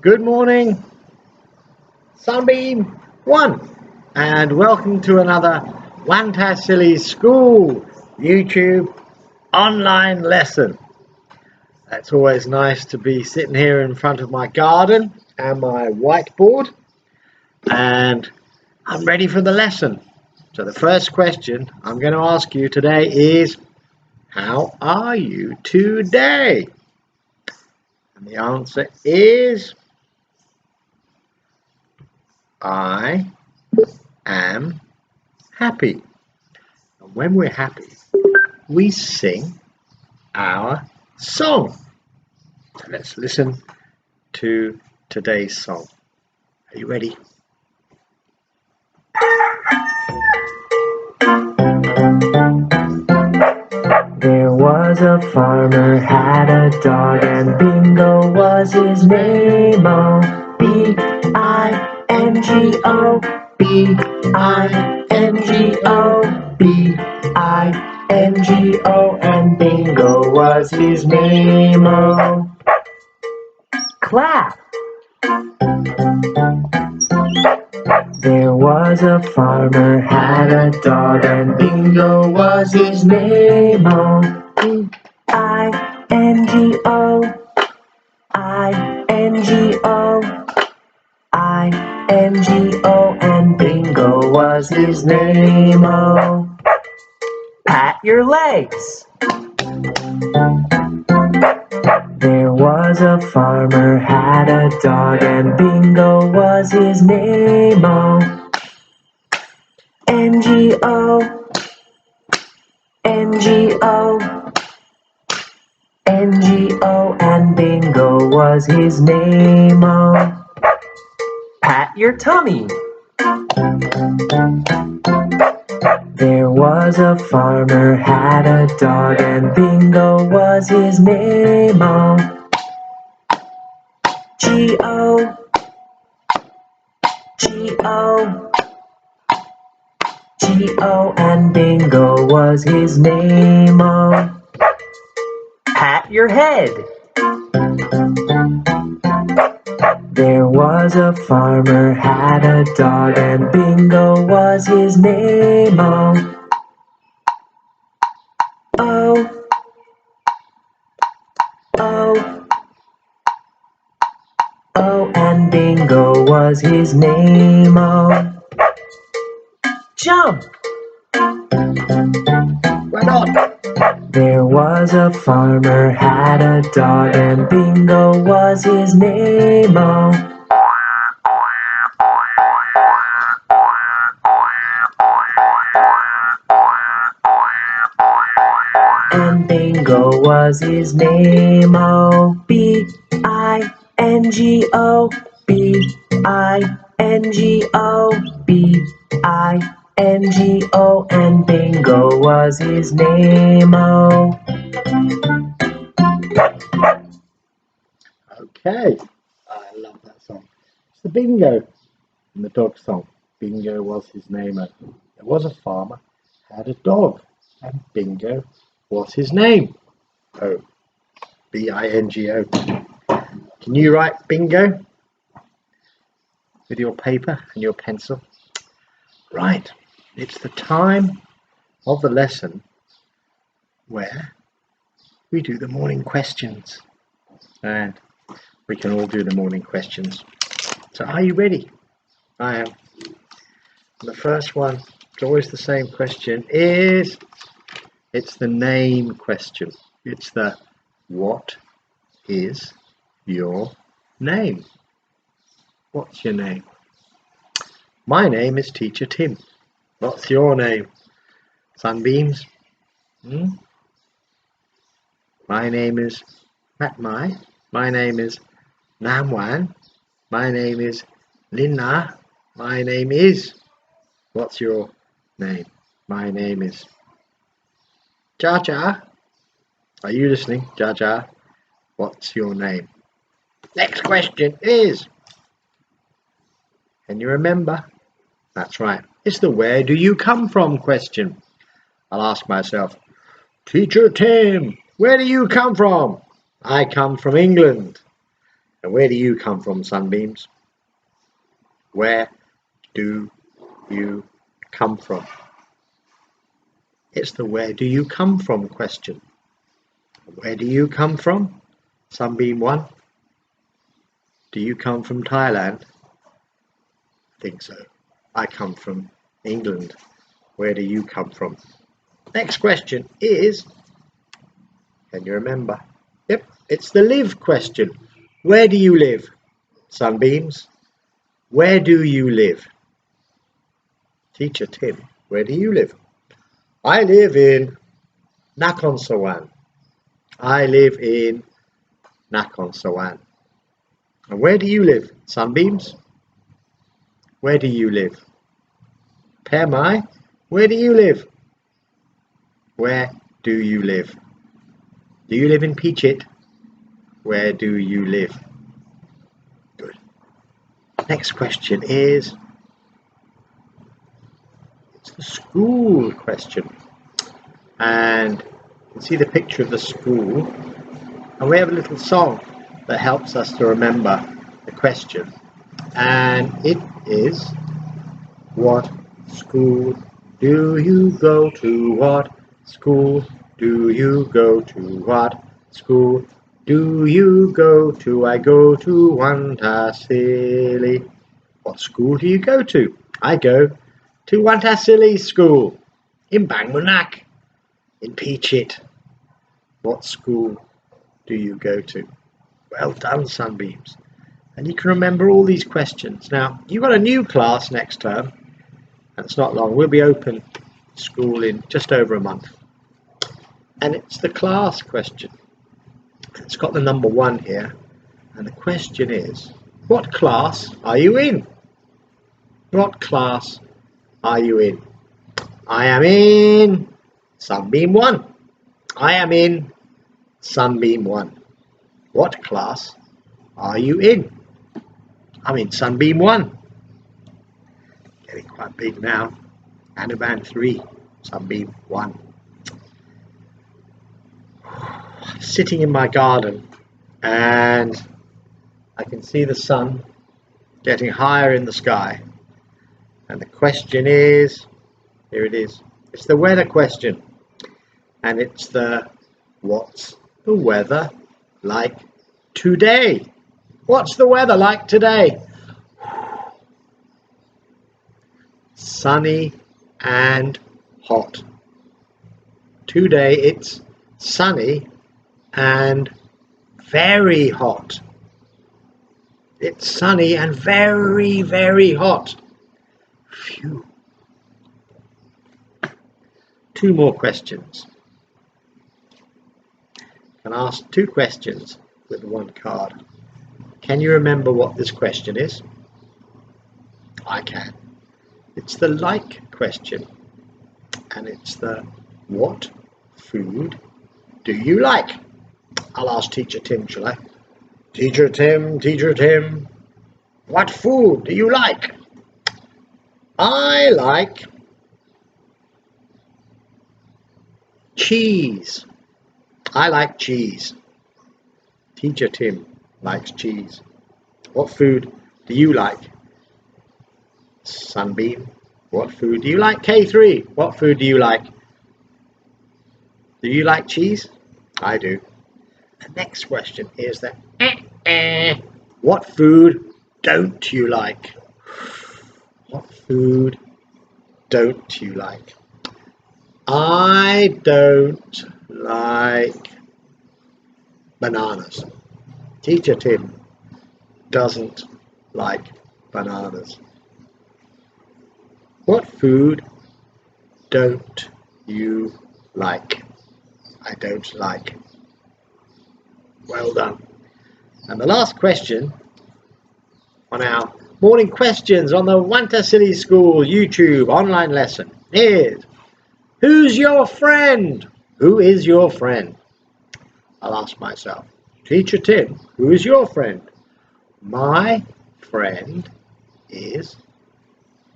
Good morning, Sunbeam 1, and welcome to another Wantasilly School YouTube online lesson. It's always nice to be sitting here in front of my garden and my whiteboard, and I'm ready for the lesson. So the first question I'm going to ask you today is, how are you today? And the answer is, I am happy. And when we're happy, we sing our song. So let's listen to today's song. Are you ready? There was a farmer, had a dog, and Bingo was his name. Oh, B-I-N-G-O, B-I-N-G-O, B-I-N-G-O, and Bingo was his name. Oh, clap! There was a farmer, had a dog, and Bingo was his name. Oh, I-N-G-O, I-N-G-O, I-N-G-O, and Bingo was his name. Oh, pat your legs. There was a farmer, had a dog, and Bingo was his name. Oh, N-G-O, N-G-O, N-G-O, and Bingo was his name. Oh, pat your tummy. There was a farmer, had a dog, and Bingo was his name. Oh, G-O, G-O, G-O, and Bingo was his name. Oh, pat your head. There was a farmer, had a dog, and Bingo was his name. Oh, oh, oh, oh, and Bingo was his name. Oh, jump! Why not? There was a farmer, had a dog, and Bingo was his name. Oh, and Bingo was his name. Oh, B-I-N-G-O, B-I-N-G-O, B-I-N-G-O, and Bingo was his name. Oh, okay, I love that song. It's the Bingo and the dog song. Bingo was his name. There was a farmer, had a dog, and Bingo was his name. Oh, B-I-N-G-O. Can you write bingo with your paper and your pencil? Right, it's the time of the lesson where we do the morning questions. And we can all do the morning questions. So are you ready? I am. The first one, it's always the same question, it's the name question. It's the what is your name? What's your name? My name is Teacher Tim. What's your name? Sunbeams? My name is Matmai. My name is Namwan. My name is Lina. My name is. What's your name? My name is Jaja. Are you listening? Jaja. What's your name? Next question is, can you remember? That's right. It's the where do you come from question. I'll ask myself, Teacher Tim, where do you come from? I come from England. And where do you come from, Sunbeams? Where do you come from? It's the where do you come from question. Where do you come from? Sunbeam 1. Do you come from Thailand? I think so. I come from England. Where do you come from? Next question is, can you remember? Yep, it's the live question. Where do you live? Sunbeams. Where do you live? Teacher Tim, where do you live? I live in Nakhon Sawan. I live in Nakhon Sawan. And where do you live, Sunbeams? Where do you live? Permai, where do you live? Where do you live? Do you live in Peachit? Where do you live? Good. Next question is, it's the school question. And you can see the picture of the school. And we have a little song that helps us to remember the question. And it is, what school do you go to? What school do you go to? What school do you go to? I go to Wantasili. What school do you go to? I go to Wantasili School in Bangmanak, in Peachit. What school do you go to? Well done, Sunbeams. And you can remember all these questions. Now, you've got a new class next term, and it's not long. We'll be open school in just over a month. And it's the class question. It's got the number 1 here. And the question is, what class are you in? What class are you in? I am in Sunbeam 1. I am in Sunbeam 1. What class are you in? I'm in Sunbeam 1. Getting quite big now. Anaban 3, Sunbeam 1. Sitting in my garden, and I can see the sun getting higher in the sky. And the question is, here it is. It's the weather question. And it's the, what's the weather like today? What's the weather like today? Sunny and hot. Today it's sunny and very hot. It's sunny and very, very hot. Phew. 2 more questions. Can ask 2 questions with 1 card. Can you remember what this question is? I can. It's the like question. And it's the, what food do you like? I'll ask Teacher Tim, shall I? Teacher Tim, what food do you like? I like cheese. I like cheese. Teacher Tim likes cheese. What food do you like? Sunbeam, what food do you like? K3, what food do you like? Do you like cheese? I do. The next question is that, what food don't you like? What food don't you like? I don't like bananas. Teacher Tim doesn't like bananas. What food don't you like? I don't like. Well done. And the last question on our morning questions on the Wantasili School YouTube online lesson is, who's your friend? Who is your friend? I'll ask myself. Teacher Tim, who is your friend? My friend is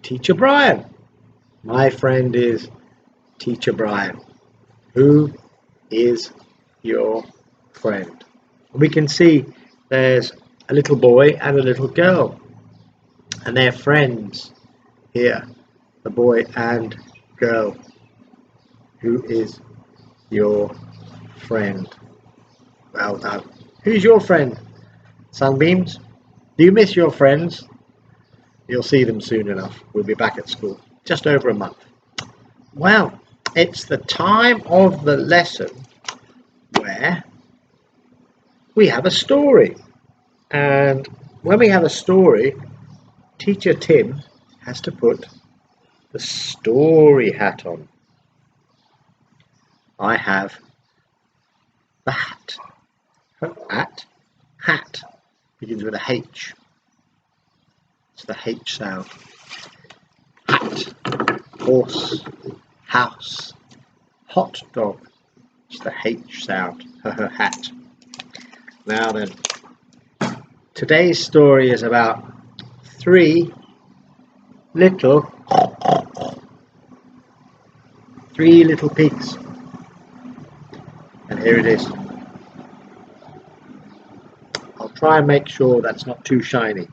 Teacher Brian. My friend is Teacher Brian. Who is your friend? We can see there's a little boy and a little girl, and they're friends here. The boy and girl. Who is your friend? Well done. Who's your friend? Sunbeams? Do you miss your friends? You'll see them soon enough. We'll be back at school. Just over a month. Well, it's the time of the lesson where we have a story. And when we have a story, Teacher Tim has to put the story hat on. I have the hat. Hat begins with a H. It's the H sound. Hat. Horse. House. Hot dog. It's the H sound. Hat. Now then, today's story is about three little pigs. And here it is. I'll try and make sure that's not too shiny,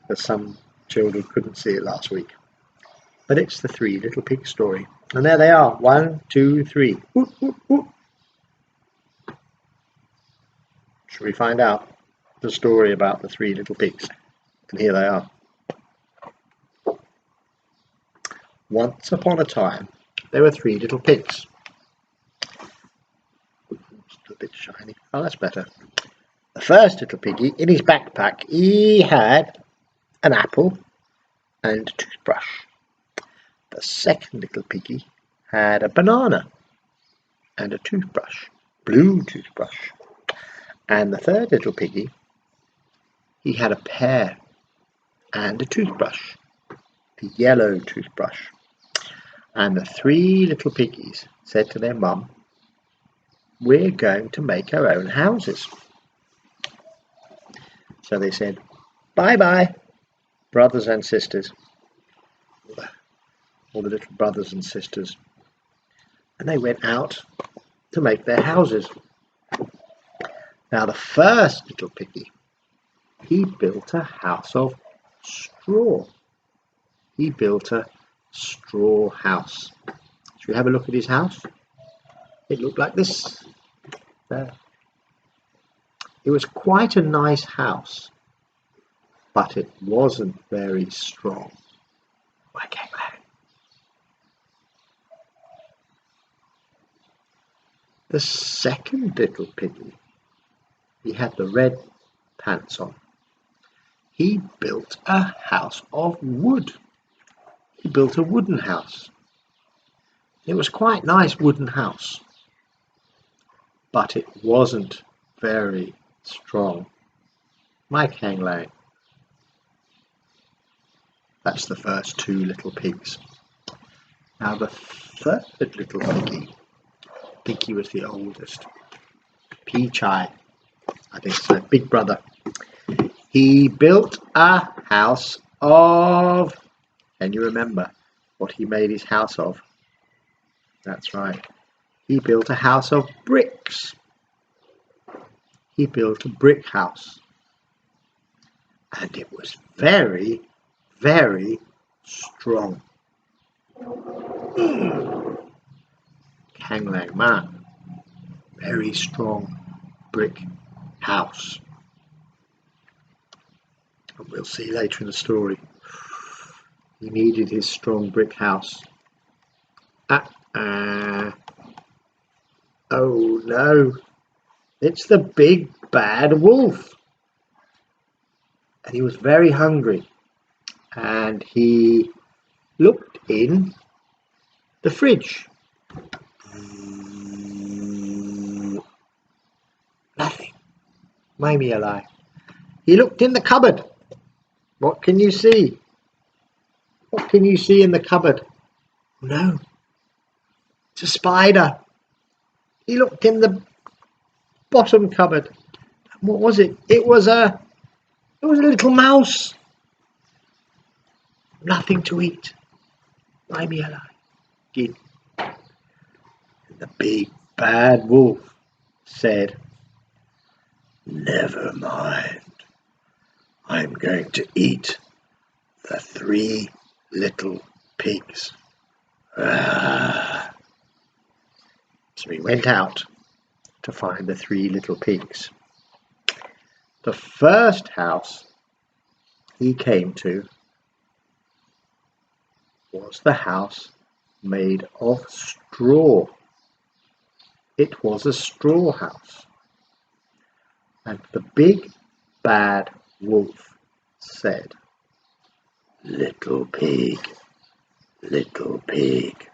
as some children couldn't see it last week. But it's the three little pig story. And there they are. 1, 2, 3. Oop, oop, oop. Shall we find out the story about the three little pigs? And here they are. Once upon a time, there were three little pigs. It's a bit shiny. Oh, that's better. The first little piggy, in his backpack, he had an apple and a toothbrush. The second little piggy had a banana and a toothbrush, blue toothbrush. And the third little piggy, he had a pear and a toothbrush, a yellow toothbrush. And the three little piggies said to their mum, "We're going to make our own houses." So they said, "Bye-bye, brothers and sisters." All the little brothers and sisters. And they went out to make their houses. Now the first little piggy, he built a house of straw. He built a straw house. Should we have a look at his house? It looked like this. There. It was quite a nice house, but it wasn't very strong. The second little piggy, he had the red pants on. He built a house of wood. He built a wooden house. It was quite a nice wooden house, but it wasn't very strong. Mike Hang Lang. That's the first two little pigs. Now the third little piggy, Pinky was the oldest. Peach-Eye, I think so, big brother. He built a house of... Can you remember what he made his house of? That's right. He built a house of bricks. He built a brick house. And it was very, very strong. Hang Lang Man. Very strong brick house. And we'll see later in the story. He needed his strong brick house. Oh no, it's the big bad wolf. And he was very hungry. And he looked in the fridge. Nothing. Maybe a lie. He looked in the cupboard. What can you see? What can you see in the cupboard? No. It's a spider. He looked in the bottom cupboard. What was it? It was a little mouse. Nothing to eat. Maybe a lie. Gid. The big bad wolf said, "Never mind. I'm going to eat the 3 little pigs. Ah. So he went out to find the 3 little pigs. The first house he came to was the house made of straw. It was a straw house. And the big bad wolf said, "Little pig, little pig."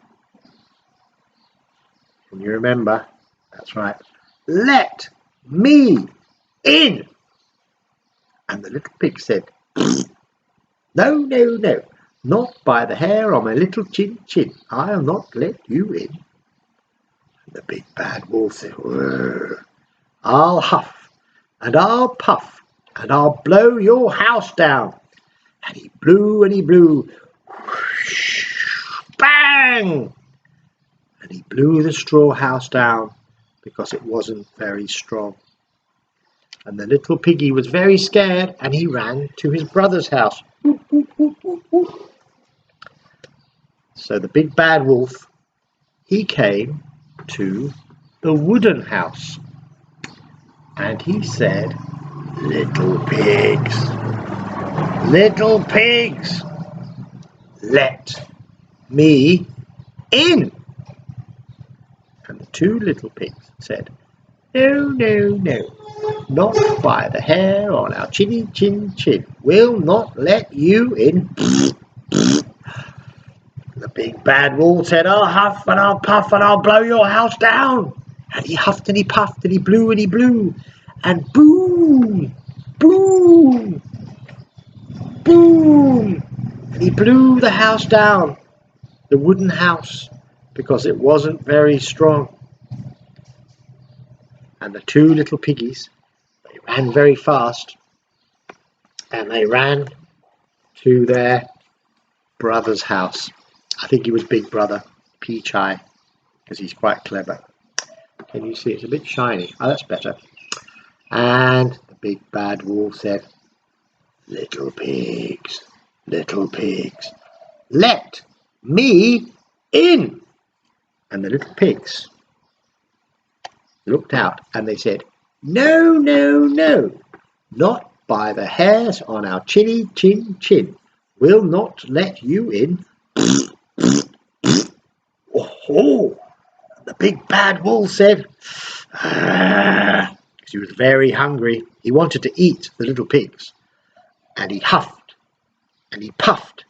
Can you remember? That's right. "Let me in." And the little pig said, "No, no, no, not by the hair on my little chin chin. I'll not let you in." And the big bad wolf said, "Whirr. I'll huff and I'll puff and I'll blow your house down." And he blew and he blew. Bang! And he blew the straw house down because it wasn't very strong. And the little piggy was very scared and he ran to his brother's house. So the big bad wolf, he came to the wooden house and he said, "Little pigs, little pigs, let me in." And the 2 little pigs said, "No, no, no, not by the hair on our chinny chin chin. We'll not let you in." The big bad wolf said, "I'll huff and I'll puff and I'll blow your house down." And he huffed and he puffed and he blew and he blew. And boom, boom, boom. And he blew the house down, the wooden house, because it wasn't very strong. And the 2 little piggies, they ran very fast. And they ran to their brother's house. I think he was Big Brother, Peach-Eye, because he's quite clever. Can you see? It's a bit shiny. Oh, that's better. And the big bad wolf said, "Little pigs, let me in." And the little pigs looked out and they said, "No, no, no, not by the hairs on our chinny chin chin. We'll not let you in." Oh, the big bad wolf said, "Ah," because he was very hungry. He wanted to eat the little pigs. And he huffed and he puffed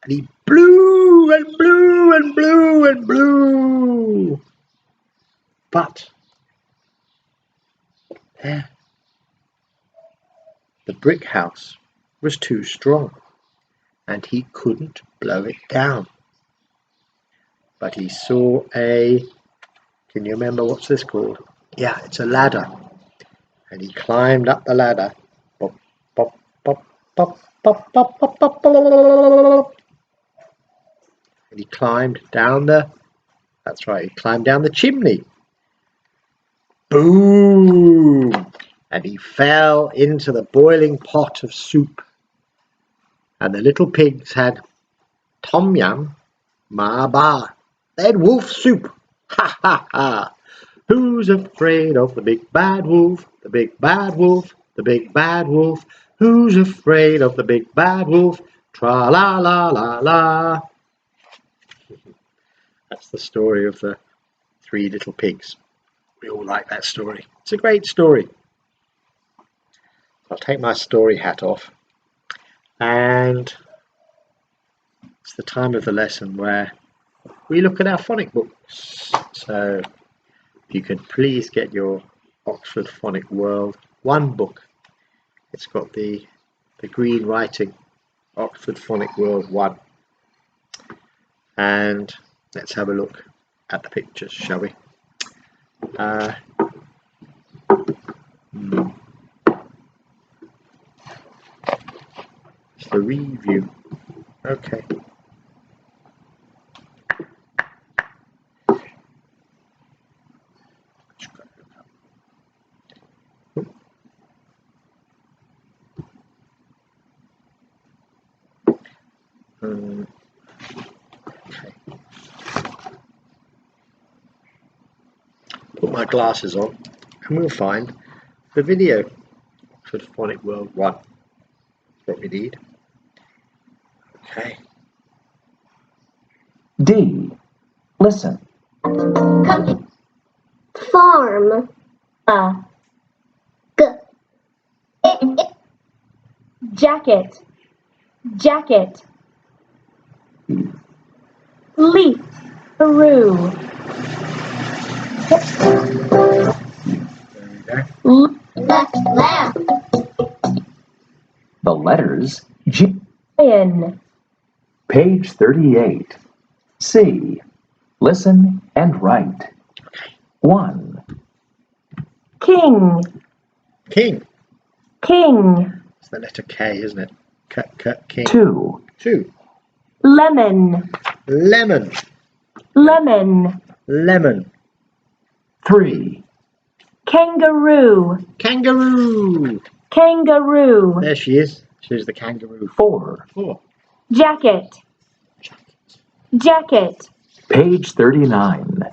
and he blew and blew and blew and blew. But there, the brick house was too strong and he couldn't blow it down. But he saw can you remember what's this called? Yeah, it's a ladder. And he climbed up the ladder. Bop, bop, bop, bop, bop, bop, bop, bop, bop. And he climbed down that's right, he climbed down the chimney. Boom! And he fell into the boiling pot of soup. And the little pigs had tom yum, ma ba. They had wolf soup. Ha ha ha! Who's afraid of the big bad wolf? The big bad wolf, the big bad wolf. Who's afraid of the big bad wolf? Tra la la la la. That's the story of the 3 little pigs. We all like that story. It's a great story. I'll take my story hat off, and it's the time of the lesson where we look at our phonic books. So if you could please get your Oxford Phonic World 1 book. It's got the green writing, Oxford Phonic World 1. And let's have a look at the pictures, shall we? It's the review. Okay. Okay. Put my glasses on and we'll find the video. Oxford Phonic World 1. That's what we need. Okay. D. Listen. Farm. G. Jacket. Jacket. Leaf. Roo. There we go. Lamp. The letters G. Lion. Page 38. C. Listen and write. 1. King. King. King. It's the letter K, isn't it? King. 2. 2. Lemon. Lemon. Lemon. Lemon. 3. Kangaroo. Kangaroo. Kangaroo. There she is. She's the kangaroo. 4. 4. Jacket. Jacket. Page 39.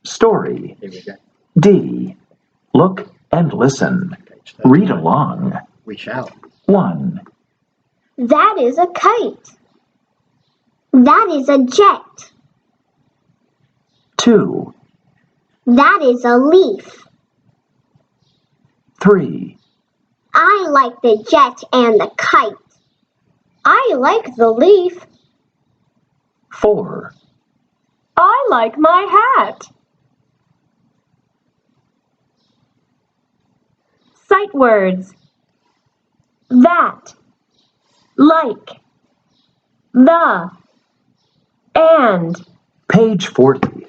Story. Here we go. D. Look and listen. Page 39. Read along. We shall. 1. That is a kite. That is a jet. 2. That is a leaf. 3. I like the jet and the kite. I like the leaf. 4. I like my hat. Sight words. That. Like. The. And. Page 40.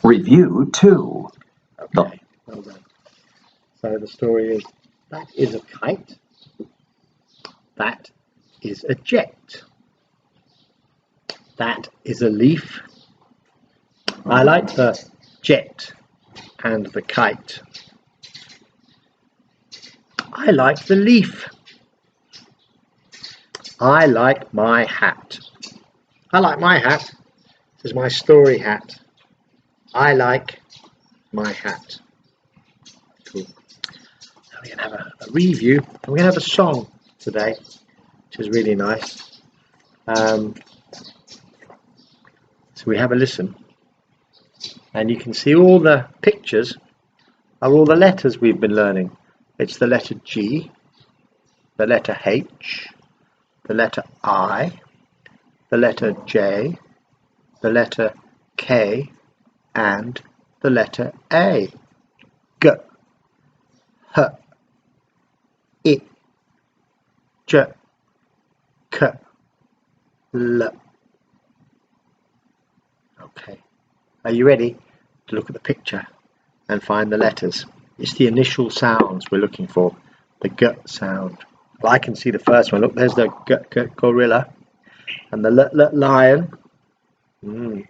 Review 2. Okay. Well done. So the story is, that is a kite. That is a jet. That is a leaf. I like the jet and the kite. I like the leaf. I like my hat. I like my hat. This is my story hat. I like my hat. Cool. Now we're going to have a review. And we're going to have a song today, which is really nice. So we have a listen. And you can see all the pictures are all the letters we've been learning. It's the letter G, the letter H, the letter I, the letter J, the letter K, and the letter A. G, H, I, J, K, L. Okay. Are you ready to look at the picture and find the letters? It's the initial sounds we're looking for. The G sound. Well, I can see the first one. Look, there's the G gorilla and the L lion. And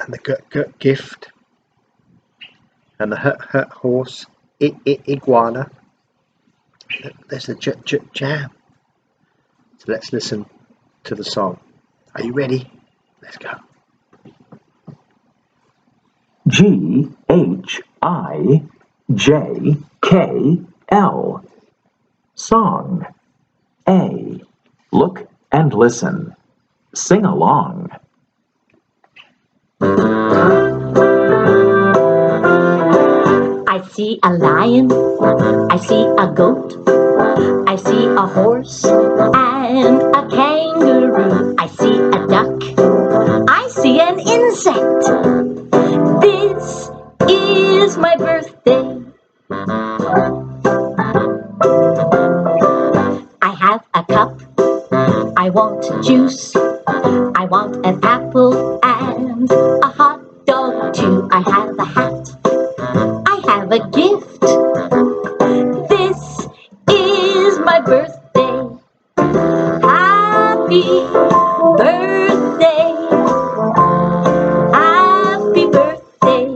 the G gift. And the H horse. I iguana. There's the J jam. So let's listen to the song. Are you ready? Let's go. G, H, I, J, K, L. Song. A. Look and listen. Sing along. I see a lion, I see a goat, I see a horse and a kangaroo. I see a duck, I see an insect. This is my birthday. I have a cup, I want juice, I want an apple and a hot dog too. I have a hat, I have a gift. This is my birthday. Happy birthday. Happy birthday.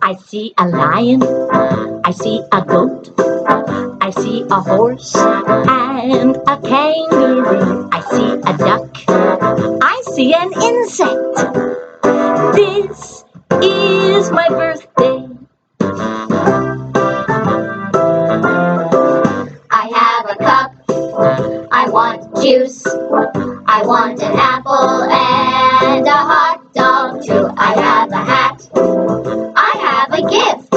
I see a lion, I see a goat, I see a horse and a kangaroo. I see a duck. I see an insect. This is my birthday. I have a cup. I want juice. I want an apple and a hot dog too. I have a hat. I have a gift.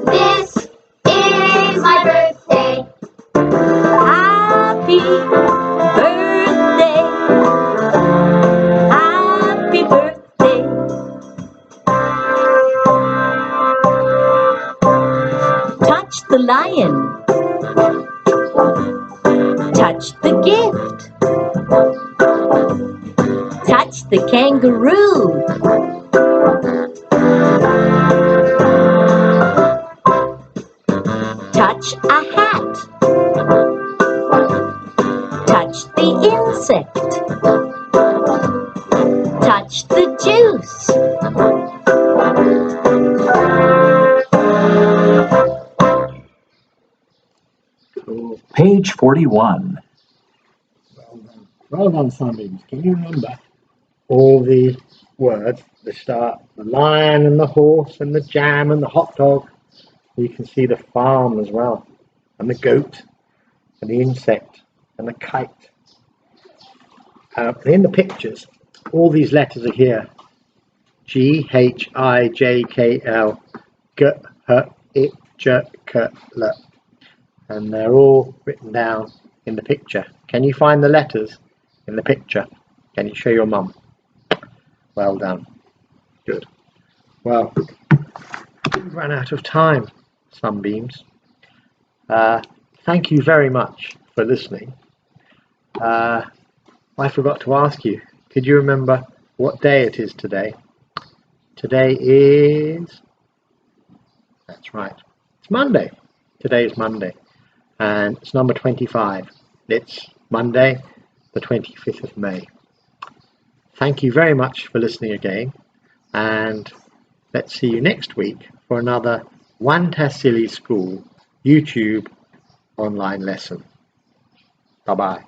This is my birthday. Happy birthday. Happy birthday. Touch the lion. Touch the gift. Touch the kangaroo. Touch a hat. Touch the insect. Touch the juice. Cool. Page 41. Well done. Well done, Sunbeams. Can you remember all the words? The start, the lion and the horse and the jam and the hot dog. You can see the farm as well, and the goat and the insect and the kite. In the pictures, all these letters are here. G, H, I, J, K, L, G, H, I, J, K, L. And they're all written down in the picture. Can you find the letters in the picture? Can you show your mum? Well done. Good. Well, we've run out of time, Sunbeams. Thank you very much for listening. I forgot to ask you, could you remember what day it is today? Today is, that's right, it's Monday. Today is Monday, and it's number 25. It's Monday, the 25th of May. Thank you very much for listening again, and let's see you next week for another One Tassili School YouTube online lesson. Bye-bye.